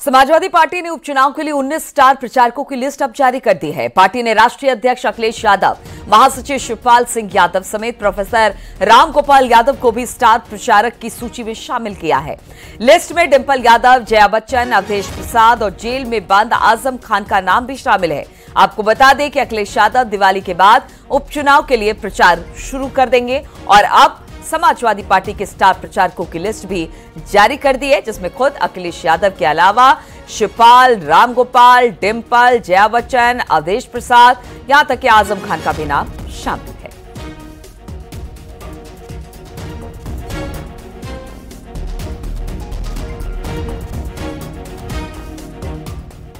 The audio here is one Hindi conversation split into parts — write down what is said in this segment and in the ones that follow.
समाजवादी पार्टी ने उपचुनाव के लिए 19 स्टार प्रचारकों की लिस्ट अब जारी कर दी है। पार्टी ने राष्ट्रीय अध्यक्ष अखिलेश यादव, महासचिव शिवपाल सिंह यादव समेत प्रोफेसर रामगोपाल यादव को भी स्टार प्रचारक की सूची में शामिल किया है। लिस्ट में डिंपल यादव, जया बच्चन, अवधेश प्रसाद और जेल में बंद आजम खान का नाम भी शामिल है। आपको बता दें कि अखिलेश यादव दिवाली के बाद उपचुनाव के लिए प्रचार शुरू कर देंगे और अब समाजवादी पार्टी के स्टार प्रचारकों की लिस्ट भी जारी कर दी है, जिसमें खुद अखिलेश यादव के अलावा शिवपाल, रामगोपाल, डिंपल, जया बच्चन, अवधेश प्रसाद, यहां तक कि आजम खान का भी नाम शामिल है।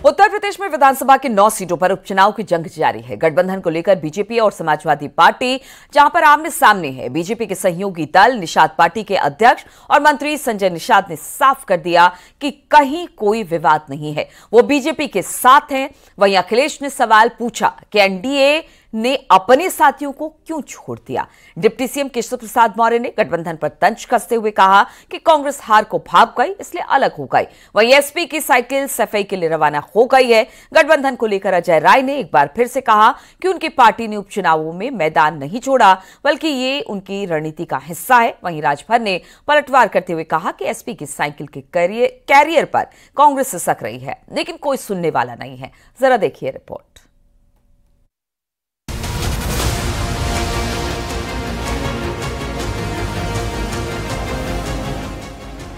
उत्तर प्रदेश में विधानसभा के 9 सीटों पर उपचुनाव की जंग जारी है। गठबंधन को लेकर बीजेपी और समाजवादी पार्टी जहां पर आमने सामने है। बीजेपी के सहयोगी दल निषाद पार्टी के अध्यक्ष और मंत्री संजय निषाद ने साफ कर दिया कि कहीं कोई विवाद नहीं है, वो बीजेपी के साथ हैं। वहीं अखिलेश ने सवाल पूछा कि एनडीए ने अपने साथियों को क्यों छोड़ दिया। डिप्टी सीएम केशव प्रसाद मौर्य ने गठबंधन पर तंज कसते हुए कहा कि कांग्रेस हार को भाप गई, इसलिए अलग हो गई। वहीं एसपी की साइकिल सफाई के लिए रवाना हो गई है। गठबंधन को लेकर अजय राय ने एक बार फिर से कहा कि उनकी पार्टी ने उपचुनावों में मैदान नहीं छोड़ा, बल्कि ये उनकी रणनीति का हिस्सा है। वहीं राजभर ने पलटवार करते हुए कहा कि एसपी की साइकिल के कैरियर पर कांग्रेस सिसक रही है, लेकिन कोई सुनने वाला नहीं है। जरा देखिए रिपोर्ट।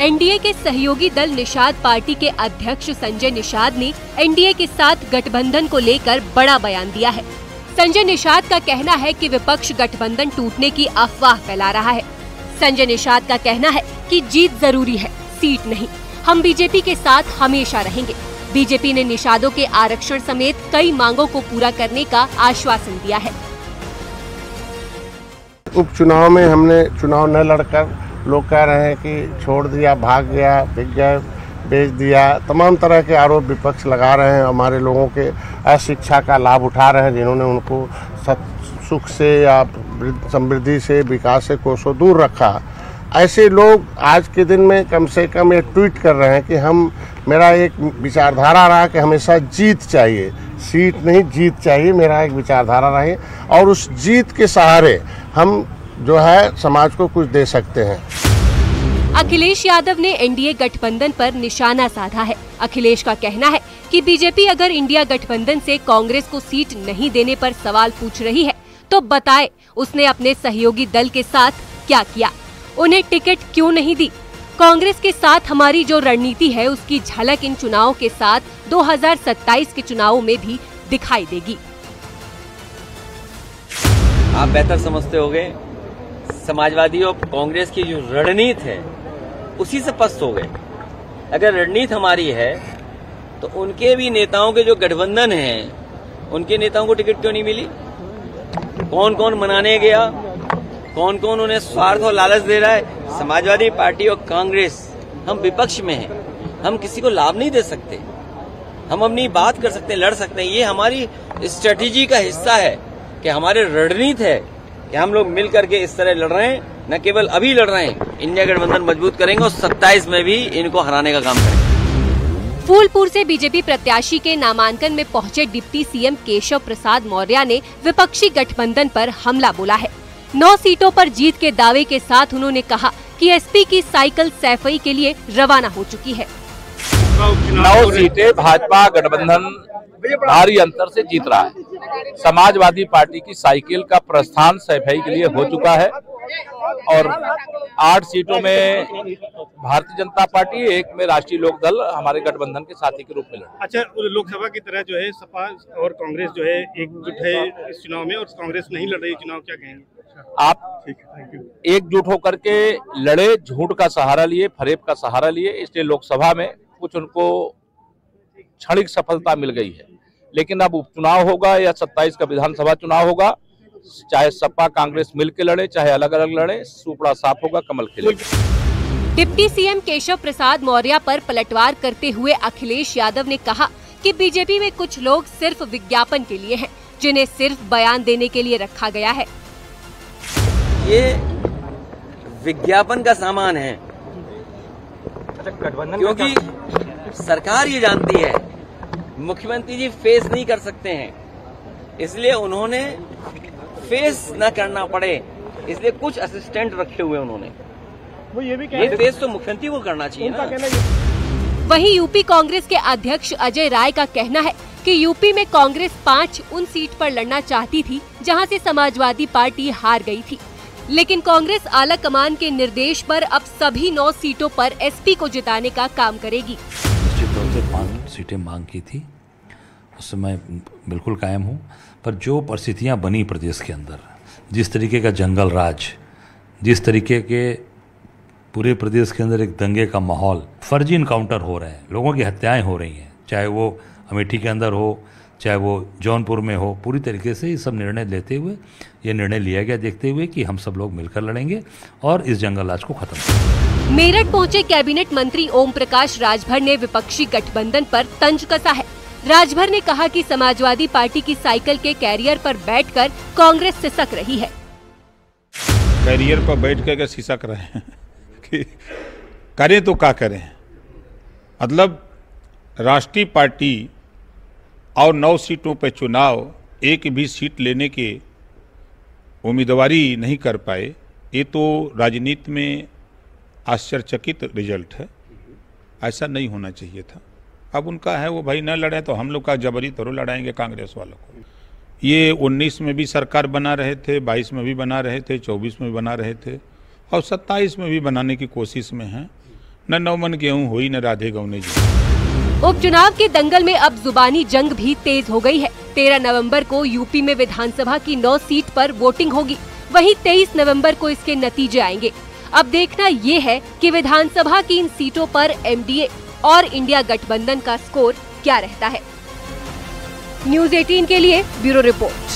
एनडीए के सहयोगी दल निषाद पार्टी के अध्यक्ष संजय निषाद ने एनडीए के साथ गठबंधन को लेकर बड़ा बयान दिया है। संजय निषाद का कहना है कि विपक्ष गठबंधन टूटने की अफवाह फैला रहा है। संजय निषाद का कहना है कि जीत जरूरी है, सीट नहीं। हम बीजेपी के साथ हमेशा रहेंगे। बीजेपी ने निषादों के आरक्षण समेत कई मांगों को पूरा करने का आश्वासन दिया है। उपचुनाव में हमने चुनाव न लड़कर लोग कह रहे हैं कि छोड़ दिया, भाग गया, बिक गया, बेच दिया, तमाम तरह के आरोप विपक्ष लगा रहे हैं। हमारे लोगों के अशिक्षा का लाभ उठा रहे हैं, जिन्होंने उनको सुख से या समृद्धि से, विकास से कोसों दूर रखा। ऐसे लोग आज के दिन में कम से कम ये ट्वीट कर रहे हैं कि मेरा एक विचारधारा रहा कि हमेशा जीत चाहिए, सीट नहीं जीत चाहिए, मेरा एक विचारधारा रही और उस जीत के सहारे हम जो है समाज को कुछ दे सकते हैं। अखिलेश यादव ने एनडीए गठबंधन पर निशाना साधा है। अखिलेश का कहना है कि बीजेपी अगर इंडिया गठबंधन से कांग्रेस को सीट नहीं देने पर सवाल पूछ रही है तो बताए उसने अपने सहयोगी दल के साथ क्या किया, उन्हें टिकट क्यों नहीं दी। कांग्रेस के साथ हमारी जो रणनीति है उसकी झलक इन चुनावों के साथ 2027 के चुनावों में भी दिखाई देगी। आप बेहतर समझते होंगे, समाजवादी और कांग्रेस की जो रणनीति है उसी से पस्त हो गए। अगर रणनीति हमारी है तो उनके भी नेताओं के जो गठबंधन हैं उनके नेताओं को टिकट क्यों नहीं मिली? कौन कौन मनाने गया, कौन कौन उन्हें स्वार्थ और लालच दे रहा है? समाजवादी पार्टी और कांग्रेस हम विपक्ष में हैं, हम किसी को लाभ नहीं दे सकते। हम अपनी बात कर सकते हैं, लड़ सकते हैं। ये हमारी स्ट्रेटेजी का हिस्सा है कि हमारे रणनीति है कि हम लोग मिल करके इस तरह लड़ रहे हैं, न केवल अभी लड़ रहे हैं, इंडिया गठबंधन मजबूत करेंगे और 27 में भी इनको हराने का काम करेंगे। फूलपुर से बीजेपी प्रत्याशी के नामांकन में पहुंचे डिप्टी सीएम केशव प्रसाद मौर्य ने विपक्षी गठबंधन पर हमला बोला है। 9 सीटों पर जीत के दावे के साथ उन्होंने कहा कि एसपी की साइकिल सफाई के लिए रवाना हो चुकी है। 9 सीटें भाजपा गठबंधन भारी अंतर से जीत रहा है। समाजवादी पार्टी की साइकिल का प्रस्थान सफाई के लिए हो चुका है और 8 सीटों में भारतीय जनता पार्टी, 1 में राष्ट्रीय लोक दल हमारे गठबंधन के साथी के रूप में लड़े। अच्छा, लोकसभा की तरह जो है सपा और कांग्रेस जो है एकजुट है इस चुनाव में और कांग्रेस नहीं लड़ रही चुनाव, क्या कहेंगे आप? एकजुट होकर के लड़े, झूठ का सहारा लिए, फरेब का सहारा लिए, इसलिए लोकसभा में कुछ उनको क्षणिक सफलता मिल गई है। लेकिन अब उपचुनाव होगा या 27 का विधानसभा चुनाव होगा, चाहे सपा कांग्रेस मिलकर लड़े चाहे अलग अलग लड़े, सुपड़ा साफ होगा, कमल खिलेगा। डिप्टी सीएम केशव प्रसाद मौर्य पर पलटवार करते हुए अखिलेश यादव ने कहा कि बीजेपी में कुछ लोग सिर्फ विज्ञापन के लिए हैं, जिन्हें सिर्फ बयान देने के लिए रखा गया है। ये विज्ञापन का सामान है, क्योंकि सरकार ये जानती है मुख्यमंत्री जी फेस नहीं कर सकते हैं, इसलिए उन्होंने फेस न करना पड़े इसलिए कुछ असिस्टेंट रखे हुए उन्होंने। वो ये भी ये फेस तो मुख्यमंत्री को करना चाहिए ना। वहीं यूपी कांग्रेस के अध्यक्ष अजय राय का कहना है कि यूपी में कांग्रेस 5 उन सीट पर लड़ना चाहती थी जहां से समाजवादी पार्टी हार गई थी, लेकिन कांग्रेस आला कमान के निर्देश पर अब सभी 9 सीटों पर एसपी को जिताने का काम करेगी। निश्चित तौर से 5 सीटें मांग की थी, उस समय बिल्कुल कायम हूँ, पर जो परिस्थितियाँ बनी प्रदेश के अंदर, जिस तरीके का जंगल राज, जिस तरीके के पूरे प्रदेश के अंदर एक दंगे का माहौल, फर्जी इनकाउंटर हो रहे हैं, लोगों की हत्याएं हो रही हैं, चाहे वो अमेठी के अंदर हो चाहे वो जौनपुर में हो, पूरी तरीके से ये सब निर्णय लेते हुए ये निर्णय लिया गया देखते हुए कि हम सब लोग मिलकर लड़ेंगे और इस जंगल राज को खत्म करेंगे। मेरठ पहुंचे कैबिनेट मंत्री ओम प्रकाश राजभर ने विपक्षी गठबंधन पर तंज कसा है। राजभर ने कहा कि समाजवादी पार्टी की साइकिल के कैरियर पर बैठकर कांग्रेस सिसक रही है। कैरियर पर बैठ कर सिसक रहे हैं कि करें तो क्या करें, मतलब राष्ट्रीय पार्टी और 9 सीटों पर चुनाव, एक भी सीट लेने के उम्मीदवारी नहीं कर पाए, ये तो राजनीति में आश्चर्यचकित रिजल्ट है। ऐसा नहीं होना चाहिए था। अब उनका है वो भाई न लड़े तो हम लोग का जबरी थोड़ा लड़ाएंगे कांग्रेस वालों को। ये 19 में भी सरकार बना रहे थे, 22 में भी बना रहे थे, 24 में भी बना रहे थे और 27 में भी बनाने की कोशिश में है। न 9 मन गेहूँ हुई न राधे गौने जी। उपचुनाव के दंगल में अब जुबानी जंग भी तेज हो गई है। 13 नवंबर को यूपी में विधानसभा की 9 सीट पर वोटिंग होगी, वहीं 23 नवंबर को इसके नतीजे आएंगे। अब देखना ये है कि विधानसभा की इन सीटों पर एमडीए और इंडिया गठबंधन का स्कोर क्या रहता है। न्यूज़ 18 के लिए ब्यूरो रिपोर्ट।